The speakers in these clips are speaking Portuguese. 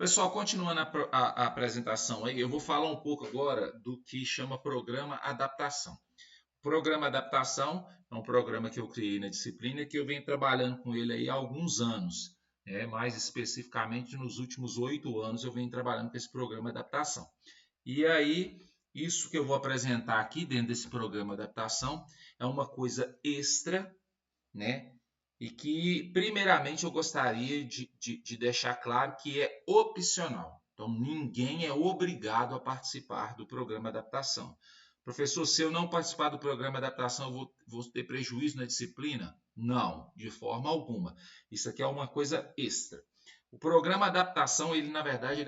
Pessoal, continuando a apresentação aí, eu vou falar um pouco agora do que chama programa adaptação. O programa adaptação é um programa que eu criei na disciplina e que eu venho trabalhando com ele aí há alguns anos. Mais especificamente, nos últimos 8 anos eu venho trabalhando com esse programa adaptação. E aí, isso que eu vou apresentar aqui dentro desse programa adaptação é uma coisa extra, né? E que, primeiramente, eu gostaria de deixar claro que é opcional. Então, ninguém é obrigado a participar do programa adaptação. Professor, se eu não participar do programa adaptação, eu vou ter prejuízo na disciplina? Não, de forma alguma. Isso aqui é uma coisa extra. O programa adaptação, ele na verdade,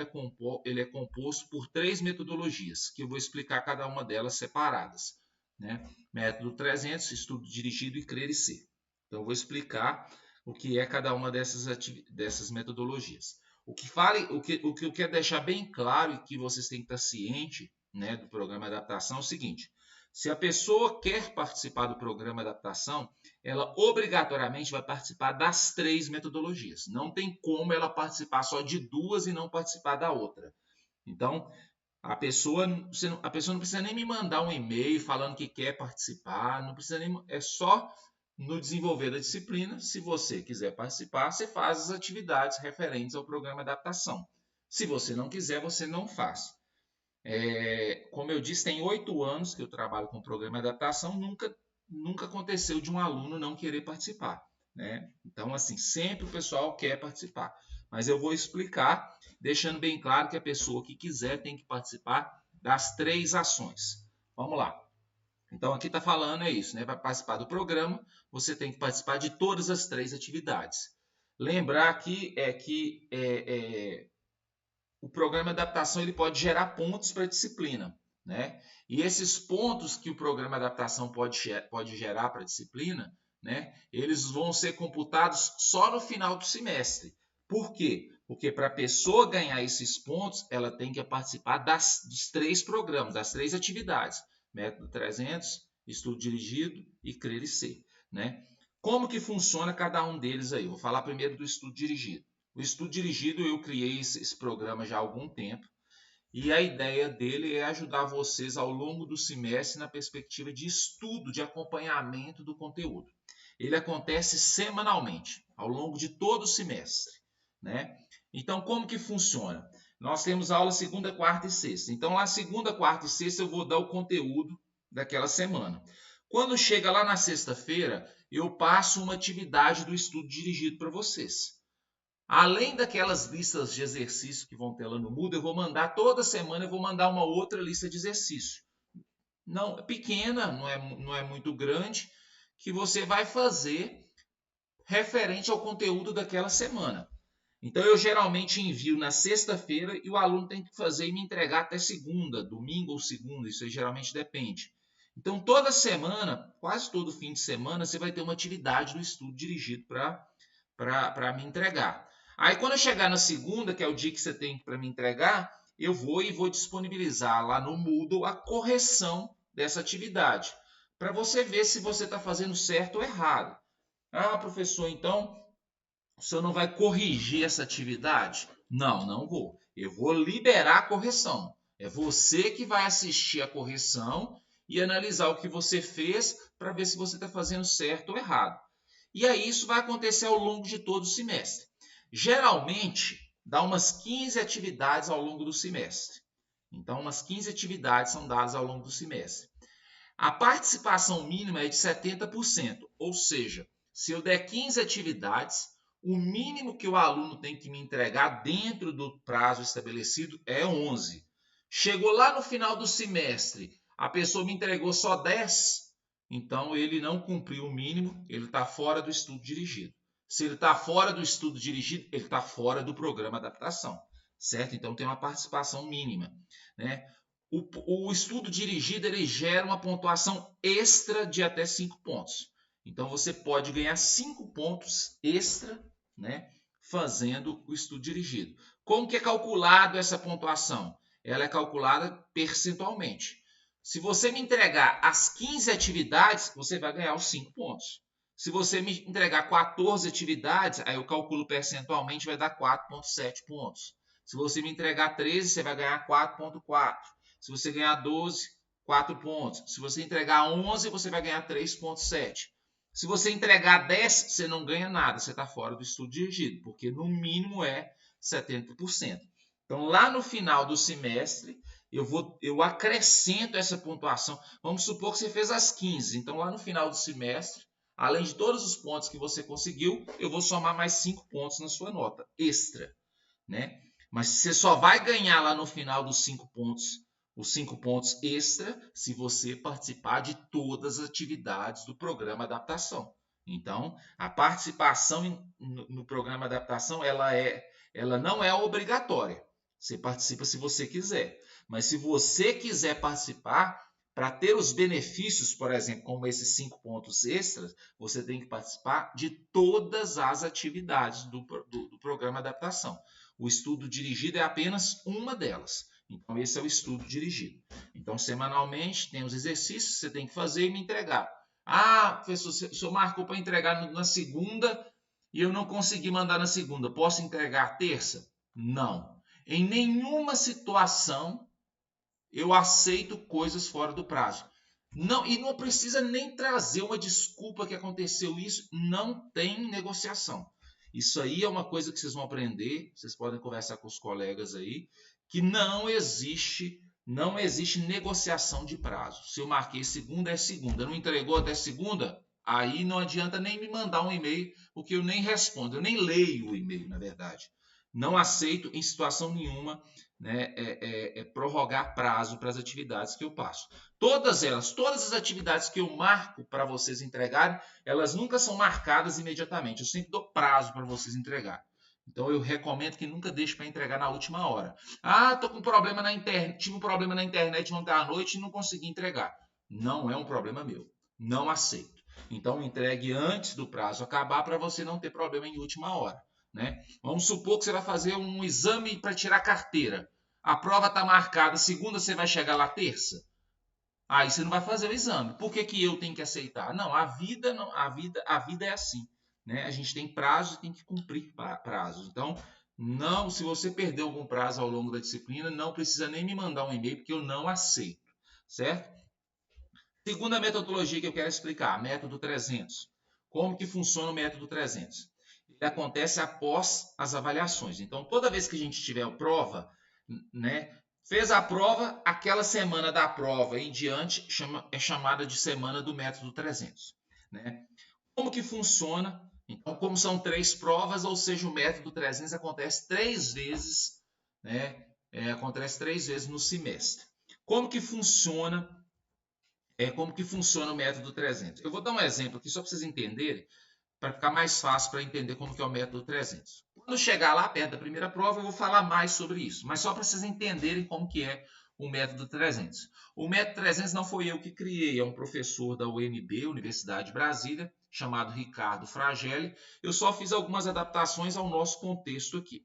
ele é composto por 3 metodologias, que eu vou explicar cada uma delas separadas. Né? Método 300, estudo dirigido e crer e ser. Então, eu vou explicar o que é cada uma dessas metodologias. O que eu quero deixar bem claro e que vocês têm que estar cientes, né, do programa de adaptação é o seguinte: se a pessoa quer participar do programa de adaptação, ela obrigatoriamente vai participar das 3 metodologias. Não tem como ela participar só de 2 e não participar da outra. Então, a pessoa não precisa nem me mandar um e-mail falando que quer participar, não precisa nem, é só no desenvolver da disciplina. Se você quiser participar, você faz as atividades referentes ao programa de adaptação. Se você não quiser, você não faz. Como eu disse, tem 8 anos que eu trabalho com o programa de adaptação, nunca aconteceu de um aluno não querer participar. Né? Então, assim, sempre o pessoal quer participar. Mas eu vou explicar, deixando bem claro que a pessoa que quiser tem que participar das 3 ações. Vamos lá. Então, aqui está falando é isso, né? Para participar do programa, você tem que participar de todas as 3 atividades. Lembrar aqui que o programa de adaptação ele pode gerar pontos para a disciplina. Né? E esses pontos que o programa de adaptação pode gerar para a disciplina, né, eles vão ser computados só no final do semestre. Por quê? Porque para a pessoa ganhar esses pontos, ela tem que participar dos 3 programas, das 3 atividades. Método 300, estudo dirigido e crer e ser. Né? Como que funciona cada um deles aí? Vou falar primeiro do estudo dirigido. O estudo dirigido, eu criei esse programa já há algum tempo e a ideia dele é ajudar vocês ao longo do semestre na perspectiva de estudo, de acompanhamento do conteúdo. Ele acontece semanalmente, ao longo de todo o semestre. Né? Então, como que funciona? Nós temos aula segunda, quarta e sexta. Então, lá segunda, quarta e sexta eu vou dar o conteúdo daquela semana. Quando chega lá na sexta-feira, eu passo uma atividade do estudo dirigido para vocês. Além daquelas listas de exercícios que vão ter lá no Moodle, eu vou mandar toda semana, eu vou mandar uma outra lista de exercício. Não, pequena, não é muito grande, que você vai fazer referente ao conteúdo daquela semana. Então, eu geralmente envio na sexta-feira e o aluno tem que fazer e me entregar até segunda, domingo ou segunda, isso aí geralmente depende. Então, toda semana, quase todo fim de semana, você vai ter uma atividade do estudo dirigido para me entregar. Aí, quando eu chegar na segunda, que é o dia que você tem para me entregar, eu vou disponibilizar lá no Moodle a correção dessa atividade, para você ver se você está fazendo certo ou errado. Ah, professor, então o senhor não vai corrigir essa atividade? Não, não vou. Eu vou liberar a correção. É você que vai assistir a correção e analisar o que você fez para ver se você está fazendo certo ou errado. E aí isso vai acontecer ao longo de todo o semestre. Geralmente, dá umas 15 atividades ao longo do semestre. Então, umas 15 atividades são dadas ao longo do semestre. A participação mínima é de 70%, ou seja, se eu der 15 atividades, o mínimo que o aluno tem que me entregar dentro do prazo estabelecido é 11. Chegou lá no final do semestre, a pessoa me entregou só 10, então ele não cumpriu o mínimo, ele está fora do estudo dirigido. Se ele está fora do estudo dirigido, ele está fora do programa de adaptação, certo? Então tem uma participação mínima, né? O estudo dirigido ele gera uma pontuação extra de até 5 pontos. Então você pode ganhar 5 pontos extra, né, fazendo o estudo dirigido. Como que é calculado essa pontuação? Ela é calculada percentualmente. Se você me entregar as 15 atividades, você vai ganhar os 5 pontos. Se você me entregar 14 atividades, aí eu calculo percentualmente, vai dar 4,7 pontos. Se você me entregar 13, você vai ganhar 4,4. Se você ganhar 12, 4 pontos. Se você entregar 11, você vai ganhar 3,7. Se você entregar 10, você não ganha nada, você está fora do estudo dirigido, porque no mínimo é 70%. Então, lá no final do semestre, eu acrescento essa pontuação. Vamos supor que você fez as 15. Então, lá no final do semestre, além de todos os pontos que você conseguiu, eu vou somar mais 5 pontos na sua nota extra, né? Mas você só vai ganhar lá no final dos 5 pontos, os 5 pontos extra, se você participar de todas as atividades do programa adaptação. Então, a participação no programa adaptação, ela não é obrigatória. Você participa se você quiser. Mas se você quiser participar, para ter os benefícios, por exemplo, como esses 5 pontos extras, você tem que participar de todas as atividades do programa adaptação. O estudo dirigido é apenas uma delas. Então, esse é o estudo dirigido. Então, semanalmente, tem os exercícios que você tem que fazer e me entregar. Ah, professor, o senhor marcou para entregar na segunda e eu não consegui mandar na segunda. Posso entregar terça? Não. Em nenhuma situação eu aceito coisas fora do prazo. Não, e não precisa nem trazer uma desculpa que aconteceu isso. Não tem negociação. Isso aí é uma coisa que vocês vão aprender. Vocês podem conversar com os colegas aí, que não existe negociação de prazo. Se eu marquei segunda, é segunda. Não entregou até segunda? Aí não adianta nem me mandar um e-mail, porque eu nem respondo, eu nem leio o e-mail, na verdade. Não aceito em situação nenhuma, né, prorrogar prazo para as atividades que eu passo. Todas as atividades que eu marco para vocês entregarem, elas nunca são marcadas imediatamente. Eu sempre dou prazo para vocês entregarem. Então eu recomendo que nunca deixe para entregar na última hora. Ah, tô com problema na internet, tive um problema na internet ontem à noite e não consegui entregar. Não é um problema meu. Não aceito. Então entregue antes do prazo acabar para você não ter problema em última hora, né? Vamos supor que você vai fazer um exame para tirar carteira. A prova está marcada segunda, você vai chegar lá terça? Aí você não vai fazer o exame. Por que eu tenho que aceitar? Não, a vida é assim, né? A gente tem prazo e tem que cumprir prazos. Então, não, se você perder algum prazo ao longo da disciplina, não precisa nem me mandar um e-mail, porque eu não aceito, certo? Segunda metodologia que eu quero explicar, método 300. Como que funciona o método 300? Ele acontece após as avaliações. Então, toda vez que a gente tiver a prova, né, fez a prova, aquela semana da prova em diante é chamada de semana do método 300. Né? Como que funciona? Então, como são 3 provas, ou seja, o método 300 acontece 3 vezes, né? Acontece 3 vezes no semestre. Como que funciona? Como que funciona o método 300? Eu vou dar um exemplo aqui só para vocês entenderem, para ficar mais fácil para entender como que é o método 300. Quando chegar lá perto da primeira prova, eu vou falar mais sobre isso, mas só para vocês entenderem como que é o método 300. O método 300 não foi eu que criei, é um professor da UNB, Universidade de Brasília, chamado Ricardo Fragelli. Eu só fiz algumas adaptações ao nosso contexto aqui.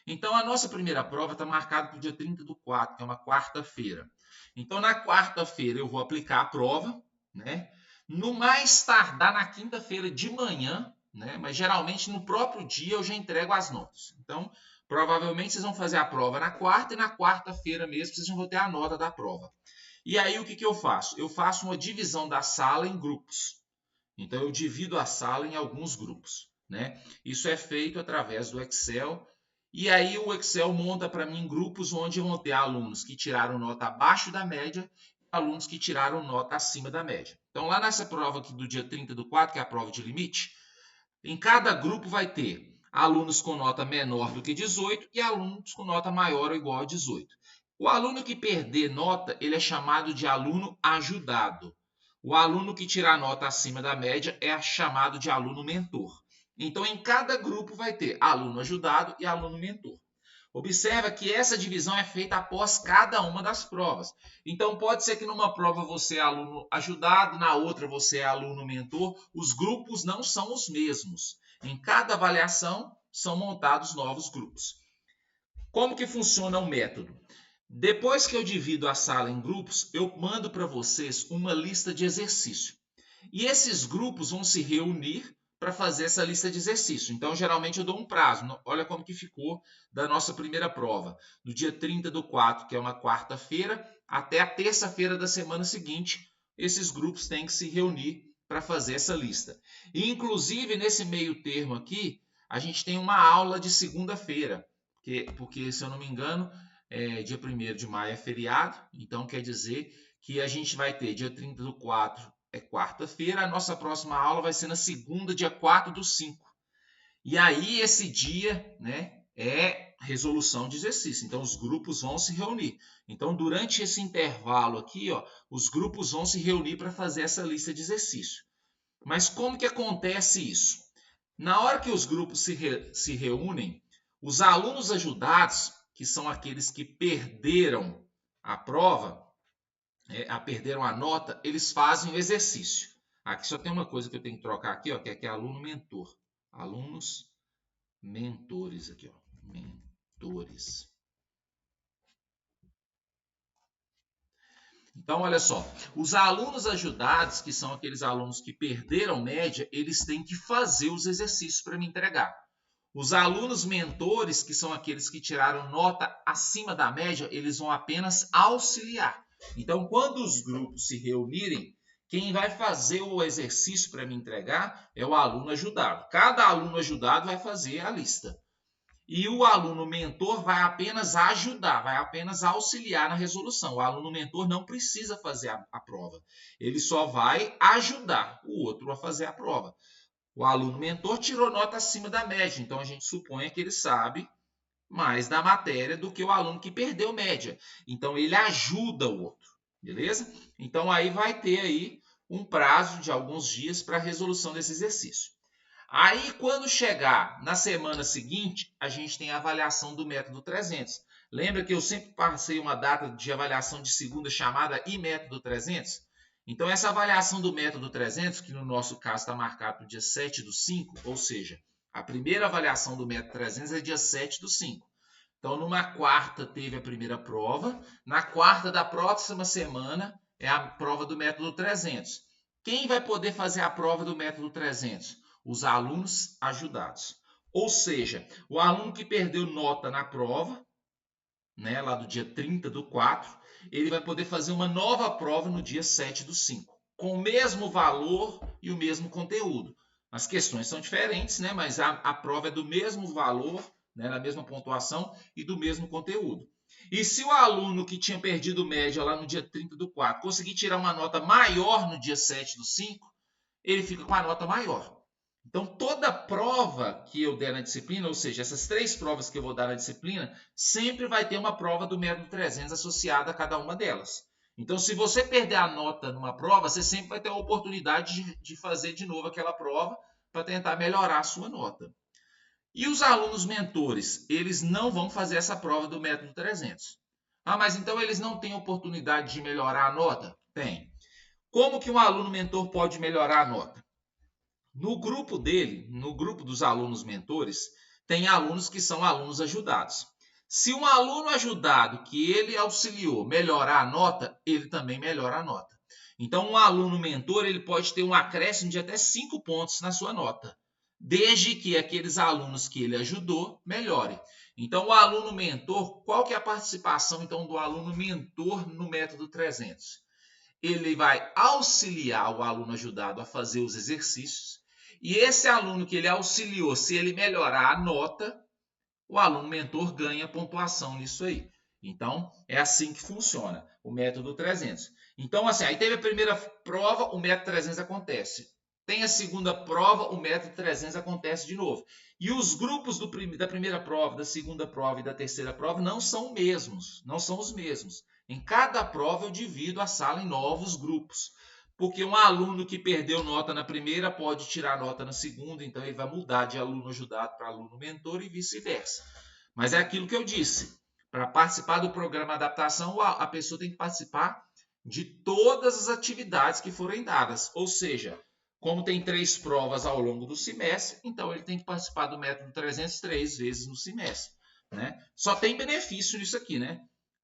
Então, a nossa primeira prova está marcada para o dia 30/4, que é uma quarta-feira. Então, na quarta-feira, eu vou aplicar a prova, né? No mais tardar na quinta-feira de manhã, né? Mas geralmente no próprio dia eu já entrego as notas. Então, provavelmente vocês vão fazer a prova na quarta e na quarta-feira mesmo vocês vão ter a nota da prova. E aí o que eu faço? Eu faço uma divisão da sala em grupos. Então, eu divido a sala em alguns grupos, né? Isso é feito através do Excel. E aí o Excel monta para mim grupos onde vão ter alunos que tiraram nota abaixo da média e alunos que tiraram nota acima da média. Então, lá nessa prova aqui do dia 30/4, que é a prova de limite, em cada grupo vai ter alunos com nota menor do que 18 e alunos com nota maior ou igual a 18. O aluno que perder nota, ele é chamado de aluno ajudado. O aluno que tirar nota acima da média é chamado de aluno mentor. Então, em cada grupo vai ter aluno ajudado e aluno mentor. Observa que essa divisão é feita após cada uma das provas. Então, pode ser que numa prova você é aluno ajudado, na outra você é aluno mentor. Os grupos não são os mesmos. Em cada avaliação, são montados novos grupos. Como que funciona o método? Depois que eu divido a sala em grupos, eu mando para vocês uma lista de exercício. E esses grupos vão se reunir para fazer essa lista de exercício. Então, geralmente eu dou um prazo. Olha como que ficou da nossa primeira prova. Do dia 30/4, que é uma quarta-feira, até a terça-feira da semana seguinte, esses grupos têm que se reunir para fazer essa lista. E, inclusive, nesse meio termo aqui, a gente tem uma aula de segunda-feira, porque, se eu não me engano, dia 1º de maio é feriado, então quer dizer que a gente vai ter dia 30/4, é quarta-feira, a nossa próxima aula vai ser na segunda, dia 4/5. E aí, esse dia, né, é resolução de exercício. Então, os grupos vão se reunir. Então, durante esse intervalo aqui, ó, os grupos vão se reunir para fazer essa lista de exercício. Mas como que acontece isso? Na hora que os grupos se reúnem, os alunos ajudados, que são aqueles que perderam a prova, perderam a nota, eles fazem o exercício. Aqui só tem uma coisa que eu tenho que trocar aqui, ó, que é aluno mentor. Alunos mentores aqui, ó. Mentores. Então, olha só, os alunos ajudados, que são aqueles alunos que perderam média, eles têm que fazer os exercícios para me entregar. Os alunos mentores, que são aqueles que tiraram nota acima da média, eles vão apenas auxiliar. Então, quando os grupos se reunirem, quem vai fazer o exercício para me entregar é o aluno ajudado. Cada aluno ajudado vai fazer a lista. E o aluno mentor vai apenas ajudar, vai apenas auxiliar na resolução. O aluno mentor não precisa fazer a prova. Ele só vai ajudar o outro a fazer a prova. O aluno mentor tirou nota acima da média, então a gente supõe que ele sabe mais da matéria do que o aluno que perdeu média. Então ele ajuda o outro, beleza? Então aí vai ter aí um prazo de alguns dias para a resolução desse exercício. Aí, quando chegar na semana seguinte, a gente tem a avaliação do método 300. Lembra que eu sempre passei uma data de avaliação de segunda chamada e método 300? Então, essa avaliação do método 300, que no nosso caso está marcado para o dia 7/5, ou seja, a primeira avaliação do método 300 é dia 7/5. Então, numa quarta teve a primeira prova, na quarta da próxima semana é a prova do método 300. Quem vai poder fazer a prova do método 300? Os alunos ajudados. Ou seja, o aluno que perdeu nota na prova, né, lá do dia 30/4, ele vai poder fazer uma nova prova no dia 7/5, com o mesmo valor e o mesmo conteúdo. As questões são diferentes, né, mas a prova é do mesmo valor, né, na mesma pontuação e do mesmo conteúdo. E se o aluno que tinha perdido média lá no dia 30/4 conseguir tirar uma nota maior no dia 7/5, ele fica com a nota maior. Então, toda prova que eu der na disciplina, ou seja, essas 3 provas que eu vou dar na disciplina, sempre vai ter uma prova do método 300 associada a cada uma delas. Então, se você perder a nota numa prova, você sempre vai ter a oportunidade de fazer de novo aquela prova para tentar melhorar a sua nota. E os alunos mentores, eles não vão fazer essa prova do método 300. Ah, mas então eles não têm oportunidade de melhorar a nota? Tem. Como que um aluno mentor pode melhorar a nota? No grupo dele, no grupo dos alunos mentores, tem alunos que são alunos ajudados. Se um aluno ajudado que ele auxiliou melhorar a nota, ele também melhora a nota. Então, um aluno mentor ele pode ter um acréscimo de até 5 pontos na sua nota, desde que aqueles alunos que ele ajudou melhorem. Então, o aluno mentor, qual que é a participação então do aluno mentor no método 300? Ele vai auxiliar o aluno ajudado a fazer os exercícios. E esse aluno que ele auxiliou, se ele melhorar a nota, o aluno mentor ganha pontuação nisso aí. Então, é assim que funciona o método 300. Então, assim, aí teve a primeira prova, o método 300 acontece. Tem a segunda prova, o método 300 acontece de novo. E os grupos da primeira prova, da segunda prova e da terceira prova não são os mesmos. Em cada prova eu divido a sala em novos grupos. Porque um aluno que perdeu nota na primeira pode tirar nota na segunda, então ele vai mudar de aluno ajudado para aluno mentor e vice-versa. Mas é aquilo que eu disse. Para participar do programa adaptação, a pessoa tem que participar de todas as atividades que forem dadas. Ou seja, como tem 3 provas ao longo do semestre, então ele tem que participar do método 300 3 vezes no semestre, né? Só tem benefício nisso aqui, né?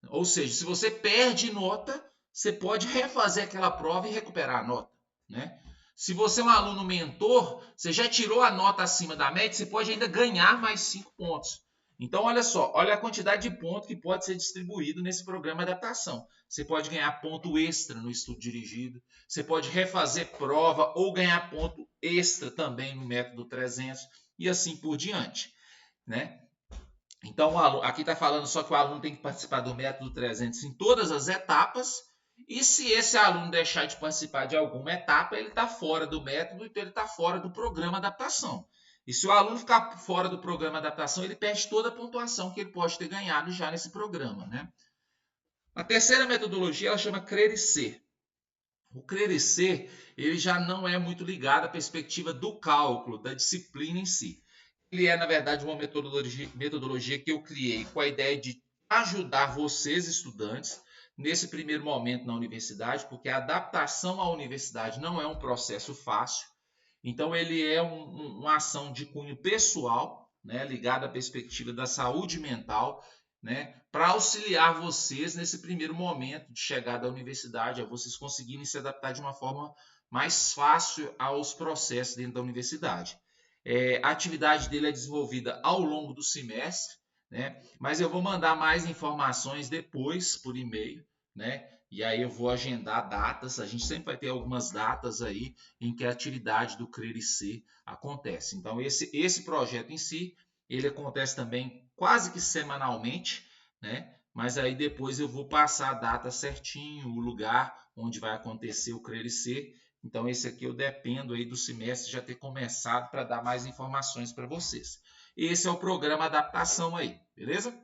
Ou seja, se você perde nota, você pode refazer aquela prova e recuperar a nota, né? Se você é um aluno mentor, você já tirou a nota acima da média, você pode ainda ganhar mais 5 pontos. Então, olha só, olha a quantidade de pontos que pode ser distribuído nesse programa de adaptação. Você pode ganhar ponto extra no estudo dirigido, você pode refazer prova ou ganhar ponto extra também no método 300 e assim por diante, né? Então, aqui está falando só que o aluno tem que participar do método 300 em todas as etapas, e se esse aluno deixar de participar de alguma etapa, ele está fora do método, então ele está fora do programa adaptação. E se o aluno ficar fora do programa adaptação, ele perde toda a pontuação que ele pode ter ganhado já nesse programa, né? A terceira metodologia ela chama Crer e Ser. O Crer e Ser ele já não é muito ligado à perspectiva do cálculo, da disciplina em si. Ele é, na verdade, uma metodologia que eu criei com a ideia de ajudar vocês, estudantes, nesse primeiro momento na universidade, porque a adaptação à universidade não é um processo fácil. Então, ele é uma ação de cunho pessoal, né, ligada à perspectiva da saúde mental, né, para auxiliar vocês nesse primeiro momento de chegada à universidade, a vocês conseguirem se adaptar de uma forma mais fácil aos processos dentro da universidade. A atividade dele é desenvolvida ao longo do semestre, né, mas eu vou mandar mais informações depois por e-mail, né, e aí eu vou agendar datas, a gente sempre vai ter algumas datas aí em que a atividade do Crer e Ser acontece. Então, esse projeto em si, ele acontece também quase que semanalmente, né? Mas aí depois eu vou passar a data certinho, o lugar onde vai acontecer o Crer e Ser. Então, esse aqui eu dependo aí do semestre já ter começado para dar mais informações para vocês. Esse é o programa adaptação aí, beleza?